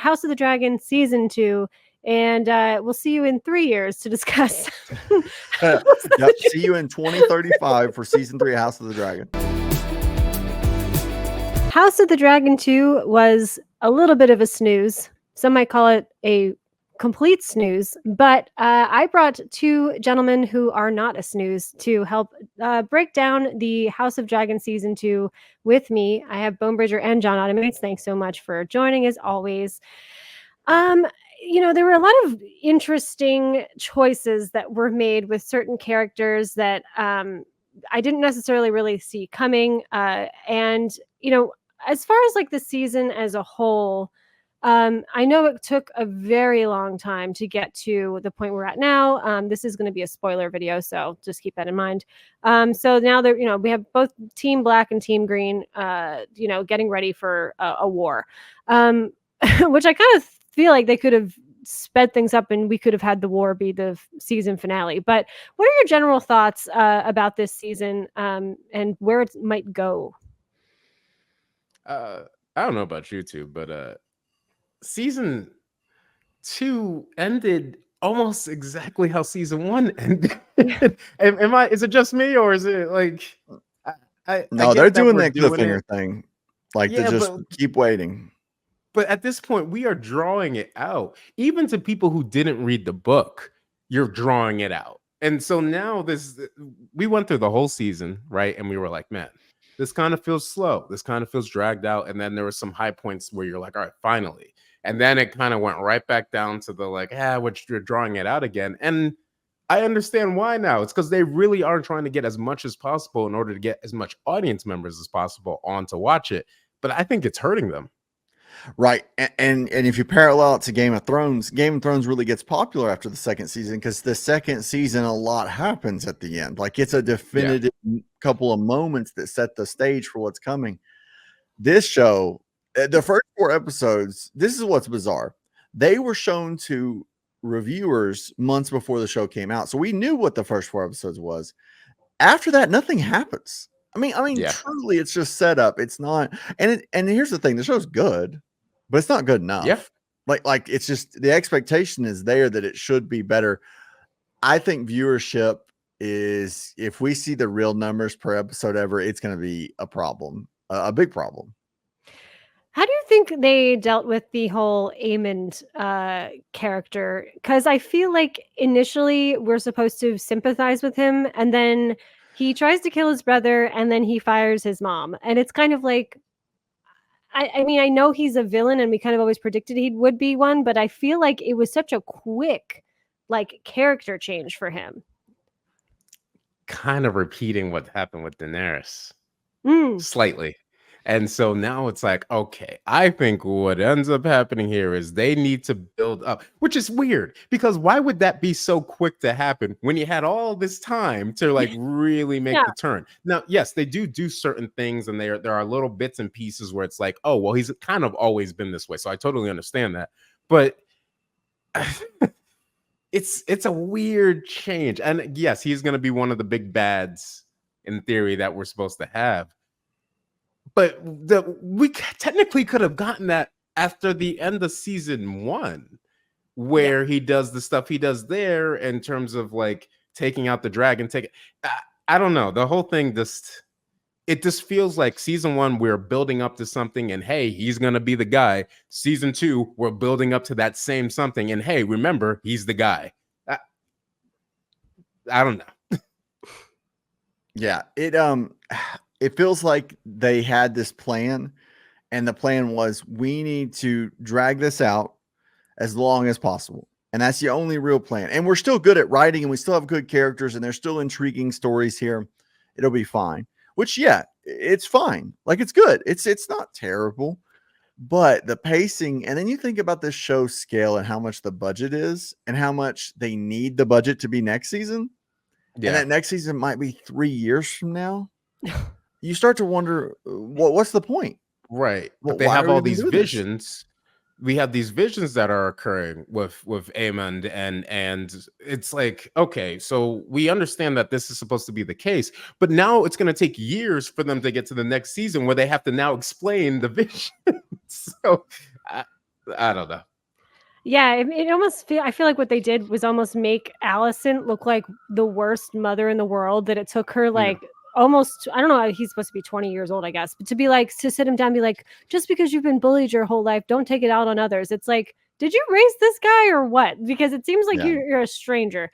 House of the Dragon Season 2. And we'll see you in 3 years to discuss. Yep. See you in 2035 for season 3 of House of the Dragon. House of the Dragon 2 was a little bit of a snooze. Some might call it a complete snooze, but I brought 2 gentlemen who are not a snooze to help break down the House of Dragon Season 2 with me. I have Bonebridger and John Automates. Thanks so much for joining as always. There were a lot of interesting choices that were made with certain characters that I didn't necessarily really see coming. As far as like the season as a whole, I know it took a very long time to get to the point we're at now. This is going to be a spoiler video, so just keep that in mind. So now we have both Team Black and Team Green, getting ready for a war, which I kind of feel like they could have sped things up and we could have had the war be the season finale. But what are your general thoughts about this season and where it might go? I don't know about you two, but season 2 ended almost exactly how season 1 ended. Is it just me, or is it like No, they're doing that cliffhanger thing. Like, they just keep waiting. But at this point, we are drawing it out. Even to people who didn't read the book, you're drawing it out. And so now we went through the whole season, right? And we were like, man, this kind of feels slow. This kind of feels dragged out. And then there were some high points where you're like, all right, finally. And then it kind of went right back down to the like, you're drawing it out again. And I understand why now. It's because they really are trying to get as much as possible in order to get as much audience members as possible on to watch it. But I think it's hurting them. Right. And if you parallel it to Game of Thrones really gets popular after the second season, because the second season, a lot happens at the end. Like, it's a definitive couple of moments that set the stage for what's coming. This show, the first 4 episodes, this is what's bizarre. They were shown to reviewers months before the show came out. So we knew what the first 4 episodes was. After that, nothing happens. I mean, truly, it's just set up. It's not. And here's the thing: the show's good, but it's not good enough. Yeah. Like it's just the expectation is there that it should be better. I think viewership is, if we see the real numbers per episode ever, it's going to be a problem, a big problem. How do you think they dealt with the whole Aemond character? Because I feel like initially we're supposed to sympathize with him, and then he tries to kill his brother, and then he fires his mom. And it's kind of like, I mean, I know he's a villain, and we kind of always predicted he would be one, but I feel like it was such a quick, like, character change for him. Kind of repeating what happened with Daenerys. Slightly. And so now it's like, okay, I think what ends up happening here is they need to build up, which is weird, because why would that be so quick to happen when you had all this time to like really make the turn? Now, yes, they do certain things, and there are little bits and pieces where it's like, oh, well, he's kind of always been this way. So I totally understand that. But it's a weird change. And yes, he's going to be one of the big bads in theory that we're supposed to have. But we technically could have gotten that after the end of season 1, where he does the stuff he does there in terms of like taking out the dragon. I don't know. The whole thing just feels like season 1, we're building up to something, and hey, he's gonna be the guy. Season 2, we're building up to that same something, and hey, remember, he's the guy. I don't know. Yeah, it feels like they had this plan, and the plan was, we need to drag this out as long as possible. And that's the only real plan. And we're still good at writing, and we still have good characters, and there's still intriguing stories here. It'll be fine. Which, yeah, it's fine. Like, it's good. It's not terrible. But the pacing, and then you think about this show's scale and how much the budget is and how much they need the budget to be next season. Yeah. And that next season might be 3 years from now. You start to wonder, what's the point? Right. But they have all these visions. We have these visions that are occurring with Aemond, and it's like, okay, so we understand that this is supposed to be the case, but now it's going to take years for them to get to the next season where they have to now explain the vision. So I don't know. Yeah, it almost I feel like what they did was almost make Allison look like the worst mother in the world. That it took her Yeah. like almost, I don't know, he's supposed to be 20 years old, I guess, but to be like, to sit him down and be like, just because you've been bullied your whole life, don't take it out on others. It's like, did you raise this guy or what? Because it seems like Yeah. you're a stranger.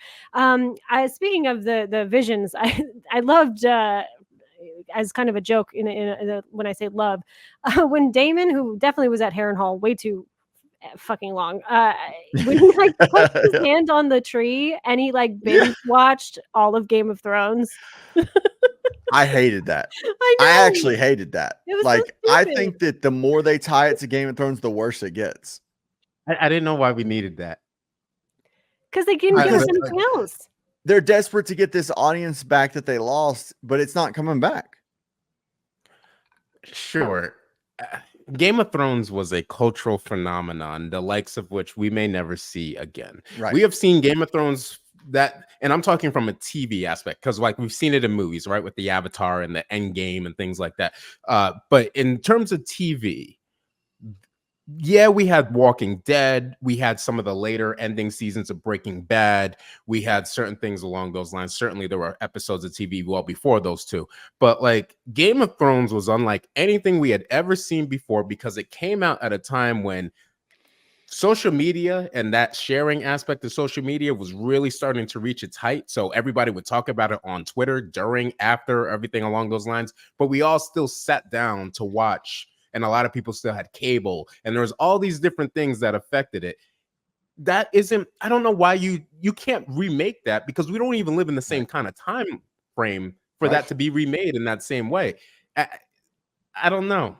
Speaking of the visions, I loved as kind of a joke when I say love, when Damon, who definitely was at Harrenhal way too fucking long, when he like put his Yeah. hand on the tree and he like Yeah. binge watched all of Game of Thrones. I hated that. I I know. actually hated that. It was so Like, I stupid. think that the more they tie it to Game of Thrones, the worse it gets. I didn't know why we needed that. Because they didn't give us Because anything else. they're desperate to get this audience back that they lost, but it's not coming back. Sure. Game of Thrones was a cultural phenomenon, the likes of which we may never see again. Right. We have seen Game of Thrones and I'm talking from a TV aspect, because like we've seen it in movies, right, with the Avatar and the End Game and things like that. But in terms of TV, yeah, we had Walking Dead. We had some of the later ending seasons of Breaking Bad. We had certain things along those lines. Certainly, there were episodes of TV well before those two. But like Game of Thrones was unlike anything we had ever seen before, because it came out at a time when social media and that sharing aspect of social media was really starting to reach its height. So everybody would talk about it on Twitter during, after, everything along those lines. But we all still sat down to watch, and a lot of people still had cable, and there was all these different things that affected it. That isn't, I don't know why you can't remake that, because we don't even live in the same kind of time frame for that to be remade in that same way. I don't know.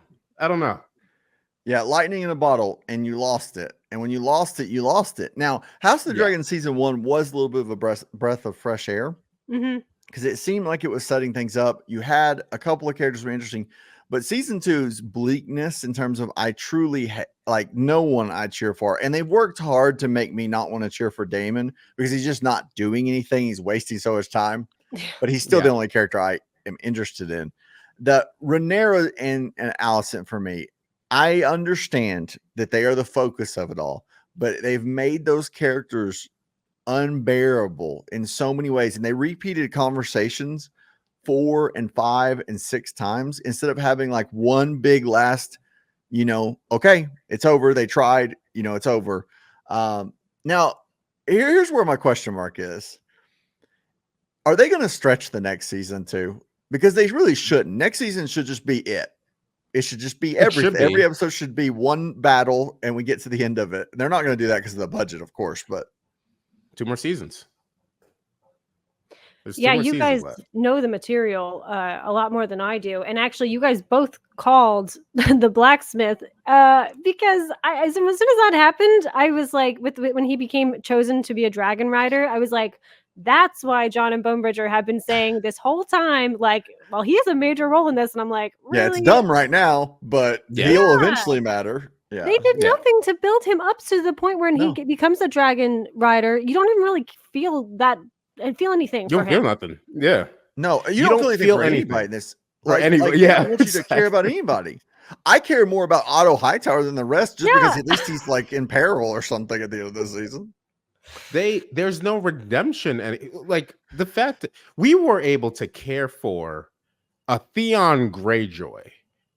Yeah, lightning in a bottle, and you lost it. And when you lost it, you lost it. Now, House of the Dragon season 1 was a little bit of a breath of fresh air, because it seemed like it was setting things up. You had a couple of characters who were interesting, but season 2's bleakness in terms of I truly like no one I cheer for, and they worked hard to make me not want to cheer for Damon because he's just not doing anything. He's wasting so much time, but he's still the only character I am interested in. The Rhaenyra and Alicent for me. I understand that they are the focus of it all, but they've made those characters unbearable in so many ways. And they repeated conversations 4 and 5 and 6 times instead of having like one big last, okay, it's over. They tried, it's over. Now, here's where my question mark is. Are they going to stretch the next season too? Because they really shouldn't. Next season should just be it. It should just be everything. Every episode should be one battle, and we get to the end of it. They're not going to do that because of the budget, of course, but 2 more seasons. Yeah, you guys know the material a lot more than I do. And actually, you guys both called the blacksmith because as soon as that happened, I was like, when he became chosen to be a dragon rider, I was like, that's why John and Bonebridger have been saying this whole time, like, well, he has a major role in this. And I'm like, really? Yeah, it's dumb right now, but he'll eventually matter. Yeah. They did nothing to build him up to the point where he becomes a dragon rider. You don't even really feel anything. You don't feel nothing. Yeah. No, you don't feel anything for anybody in this. Anybody. I want you to care about anybody. I care more about Otto Hightower than the rest, just because at least he's like in peril or something at the end of this season. There's no redemption, and like the fact that we were able to care for a Theon Greyjoy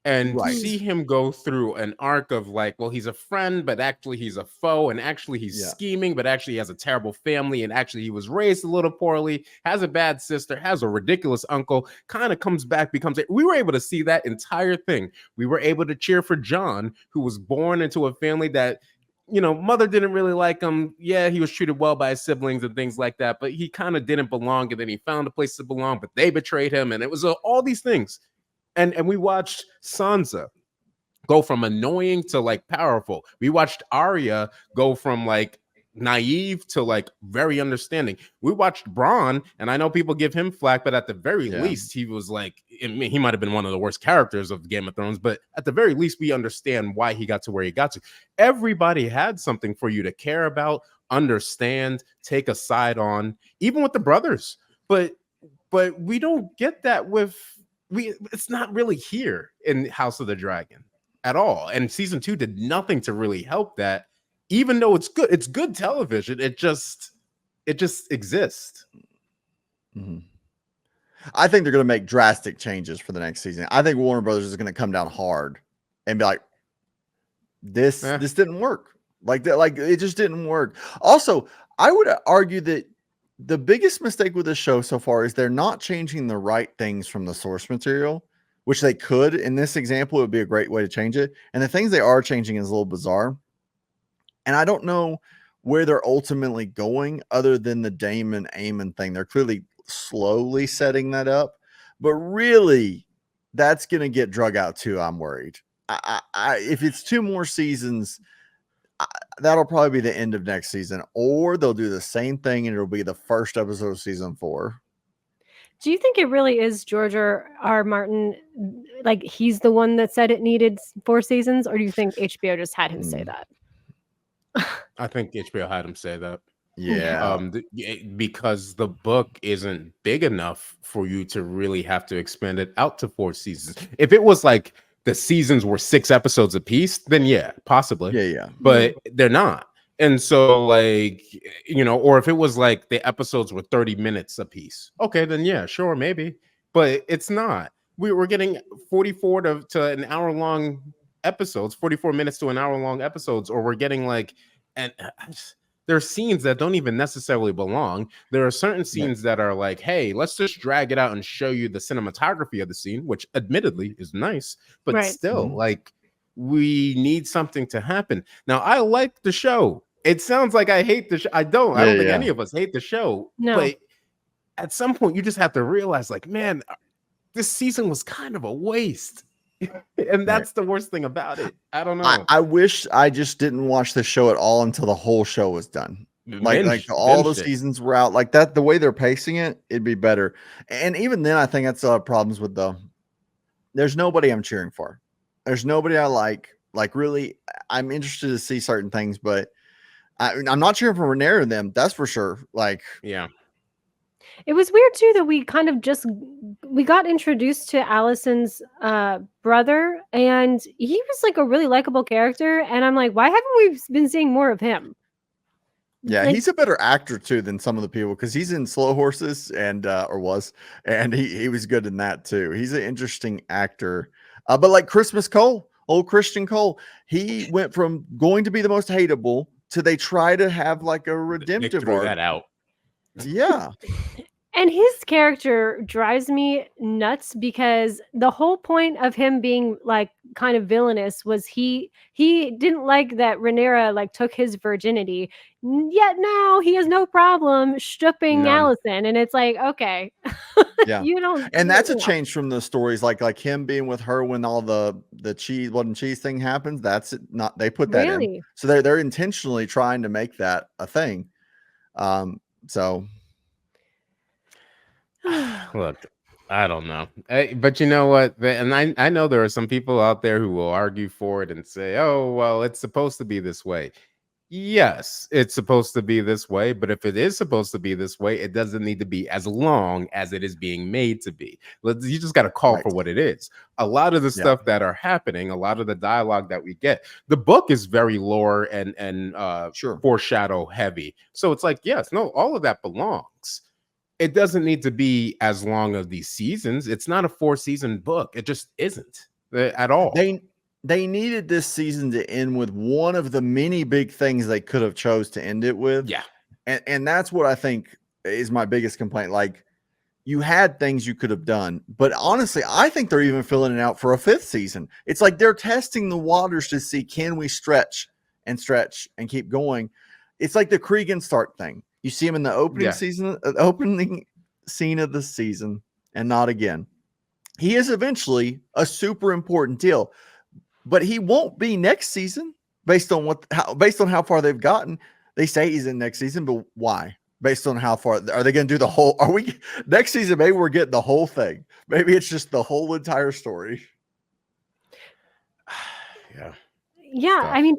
and see him go through an arc of like, well, he's a friend, but actually he's a foe, and actually he's scheming, but actually he has a terrible family, and actually he was raised a little poorly, has a bad sister, has a ridiculous uncle, kind of comes back, we were able to see that entire thing. We were able to cheer for Jon, who was born into a family that, mother didn't really like him. Yeah, he was treated well by his siblings and things like that, but he kind of didn't belong, and then he found a place to belong, but they betrayed him, and it was all these things. And we watched Sansa go from annoying to like powerful. We watched Arya go from like naive to like very understanding. We watched Bronn, and I know people give him flack, but at the very least, he was like, I mean, he might have been one of the worst characters of Game of Thrones, but at the very least, we understand why he got to where he got to. Everybody had something for you to care about, understand, take a side on, even with the brothers. But we don't get that with it's not really here in House of the Dragon. at all. And season 2 did nothing to really help that. Even though it's good television, it just exists. Mhm. I think they're going to make drastic changes for the next season. I think Warner Brothers is going to come down hard and be like, this didn't work. Like that, like it just didn't work. Also, I would argue that the biggest mistake with this show so far is they're not changing the right things from the source material, which they could. In this example, it would be a great way to change it. And the things they are changing is a little bizarre. And I don't know where they're ultimately going other than the Damon Aemon thing. They're clearly slowly setting that up, but really that's going to get drug out too. I'm worried. If it's 2 more seasons, that'll probably be the end of next season, or they'll do the same thing and it'll be the first episode of season 4. Do you think it really is George R. Martin? Like he's the one that said it needed 4 seasons, or do you think HBO just had him say that? I think HBO had him say that. Yeah. Because the book isn't big enough for you to really have to expand it out to 4 seasons. If it was like the seasons were 6 episodes a piece, then yeah, possibly. Yeah. But they're not. And so like, or if it was like the episodes were 30 minutes a piece, okay, then yeah, sure, maybe. But it's not. We're getting 44 to an hour long episodes, 44 minutes to an hour long episodes, or we're getting like, and there are scenes that don't even necessarily belong. There are certain scenes that are like, hey, let's just drag it out and show you the cinematography of the scene, which admittedly is nice, but still, like, we need something to happen. Now, I like the show. It sounds like I hate the show. I don't think any of us hate the show. No. But at some point, you just have to realize, like, man, this season was kind of a waste. And that's the worst thing about it. I don't know. I wish I just didn't watch the show at all until the whole show was done. Like all the seasons were out like that. The way they're pacing it, it'd be better. And even then, I think that's a lot of problems with there's nobody I'm cheering for. There's nobody I like. Like really, I'm interested to see certain things, but I'm not cheering for Rhaenyra and them. That's for sure. Like, yeah. It was weird too that we kind of we got introduced to Allison's brother, and he was like a really likable character. And I'm like, why haven't we been seeing more of him? Yeah, like, he's a better actor too than some of the people because he's in Slow Horses and or was, and he was good in that too. He's an interesting actor. But like Christmas Cole, old Christian Cole, he went from going to be the most hateable to they try to have like a redemptive arc. That out. Yeah. And his character drives me nuts because the whole point of him being like kind of villainous was he didn't like that Rhaenyra like took his virginity. Yet now he has no problem stripping Allison, and it's like, okay, yeah, you don't. And that's a change from the stories like him being with her when all the cheese wasn't cheese thing happens. That's not they put that in, so they're intentionally trying to make that a thing. So. Look, I don't know. But you know what? And I know there are some people out there who will argue for it and say, oh, well, it's supposed to be this way. Yes, it's supposed to be this way. But if it is supposed to be this way, it doesn't need to be as long as it is being made to be. You just got to call for what it is. A lot of the stuff that are happening, a lot of the dialogue that we get, the book is very lore and foreshadow heavy. So it's like, yes, no, all of that belongs. It doesn't need to be as long as these seasons. It's not a 4-season book. It just isn't at all. They needed this season to end with one of the many big things they could have chose to end it with. Yeah. And that's what I think is my biggest complaint. Like you had things you could have done, but honestly, I think they're even filling it out for a 5th season. It's like they're testing the waters to see, can we stretch and keep going? It's like the Cregan Stark thing. You see him in the opening opening scene of the season, and not again. He is eventually a super important deal, but he won't be next season based on how far they've gotten. They say he's in next season, but why? Based on how far are they going to do the whole? Are we next season? Maybe we're getting the whole thing. Maybe it's just the whole entire story. Yeah. Yeah, Stuff. I mean,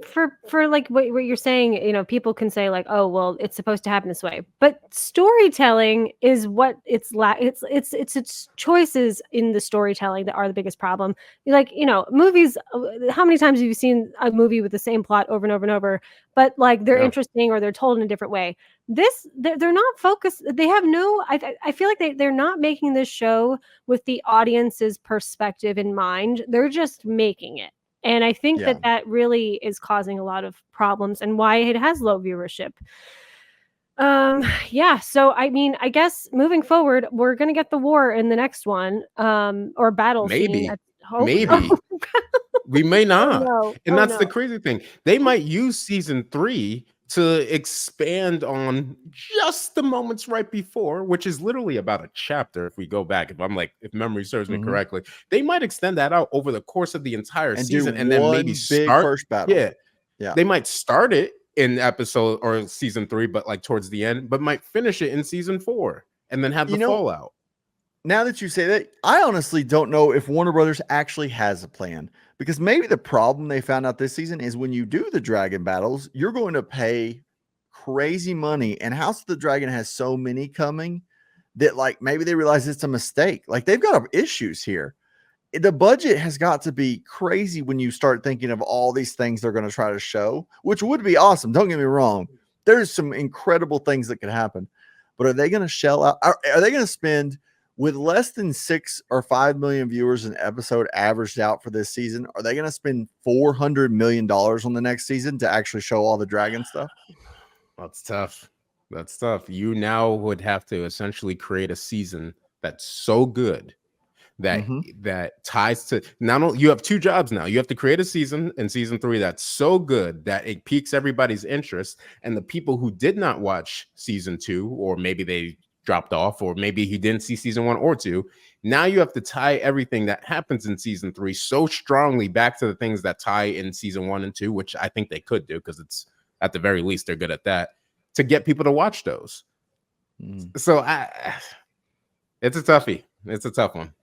for like what you're saying, people can say like, oh, well, it's supposed to happen this way, but storytelling is what it's choices in the storytelling that are the biggest problem. Like, movies. How many times have you seen a movie with the same plot over and over and over, but like they're Yeah. interesting or they're told in a different way? They're not focused. They have no. I feel like they're not making this show with the audience's perspective in mind. They're just making it. And I think Yeah. that really is causing a lot of problems and why it has low viewership. Yeah. So I mean, I guess moving forward, we're gonna get the war in the next one, or battle scene. Maybe. Oh, Maybe. We may oh not. no! And Oh that's the no! crazy thing. They might use season 3 to expand on just the moments right before, which is literally about a chapter. If we go back, if memory serves me Mhm. correctly, they might extend that out over the course of the entire And do season and then maybe one big start. first battle. Yeah, Yeah. they might start it in episode or season 3, but like towards the end, but might finish it in season 4 and then have the fallout. Now that you say that, I honestly don't know if Warner Brothers actually has a plan, because maybe the problem they found out this season is when you do the dragon battles, you're going to pay crazy money, and House of the Dragon has so many coming that like maybe they realize it's a mistake. Like they've got issues here. The budget has got to be crazy when you start thinking of all these things they're going to try to show, which would be awesome. Don't get me wrong. There's some incredible things that could happen, but are they going to shell out? Are they going to spend, with less than 6 or 5 million viewers an episode averaged out for this season, are they going to spend $400 million on the next season to actually show all the dragon stuff? That's tough. That's tough. You now would have to essentially create a season that's so good that that ties to, not only you have 2 jobs now. You have to create a season in season 3 that's so good that it piques everybody's interest, and the people who did not watch season 2, or maybe they dropped off, or maybe he didn't see season 1 or 2, now you have to tie everything that happens in season 3 so strongly back to the things that tie in season 1 and 2, which I think they could do, because it's, at the very least, they're good at that, to get people to watch those. So it's a toughie. It's a tough one.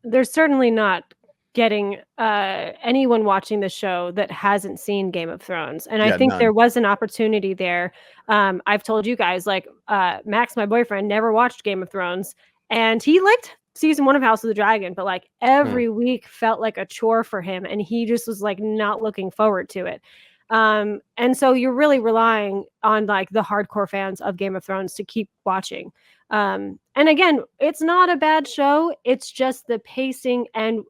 There's certainly not getting anyone watching the show that hasn't seen Game of Thrones, and I think none. there was an opportunity there. I've told you guys, like, Max, my boyfriend, never watched Game of Thrones, and he liked season 1 of House of the Dragon, but like every week felt like a chore for him, and he just was like not looking forward to it. And so you're really relying on like the hardcore fans of Game of Thrones to keep watching. And again, it's not a bad show. It's just the pacing and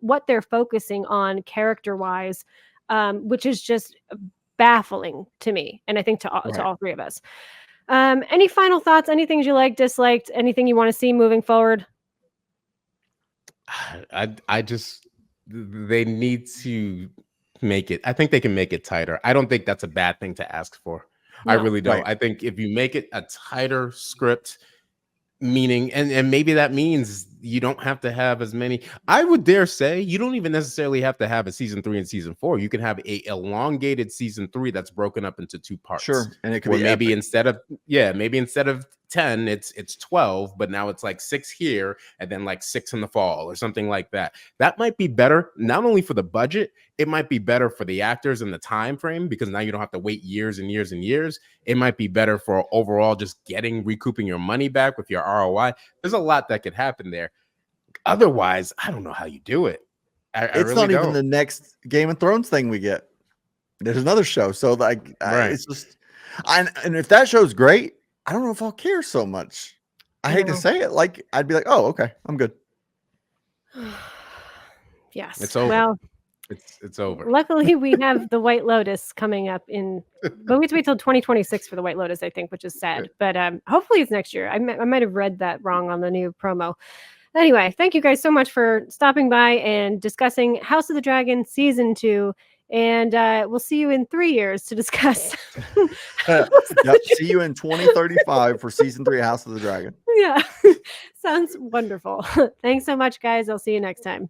what they're focusing on character wise, which is just baffling to me. And I think to all 3 of us. Any final thoughts? Any things you like, disliked? Anything you want to see moving forward? I just, they need to make it. I think they can make it tighter. I don't think that's a bad thing to ask for. No, I really don't. Right. I think if you make it a tighter script, meaning, and maybe that means you don't have to have as many. I would dare say you don't even necessarily have to have a season 3 and season 4. You can have a elongated season 3 that's broken up into 2 parts. Sure, and it could be maybe epic. instead of 10, it's 12, but now it's like 6 here and then like 6 in the fall or something like that. That might be better, not only for the budget, it might be better for the actors and the time frame, because now you don't have to wait years and years and years. It might be better for overall just recouping your money back with your ROI. There's a lot that could happen there. Otherwise, I don't know how you do it. It's really not don't. even the next Game of Thrones thing we get. There's another show. So like, it's just, and if that show's great, I don't know if I'll care so much. I hate to say it. Like, I'd be like, oh, okay, I'm good. Yes. It's over. Well, it's over. Luckily, we have the White Lotus coming up but we have to wait till 2026 for the White Lotus, I think, which is sad. But hopefully it's next year. I might have read that wrong on the new promo. Anyway, thank you guys so much for stopping by and discussing House of the Dragon Season 2. And we'll see you in 3 years to discuss. Yep, see you in 2035 for Season 3 of House of the Dragon. Yeah, sounds wonderful. Thanks so much, guys. I'll see you next time.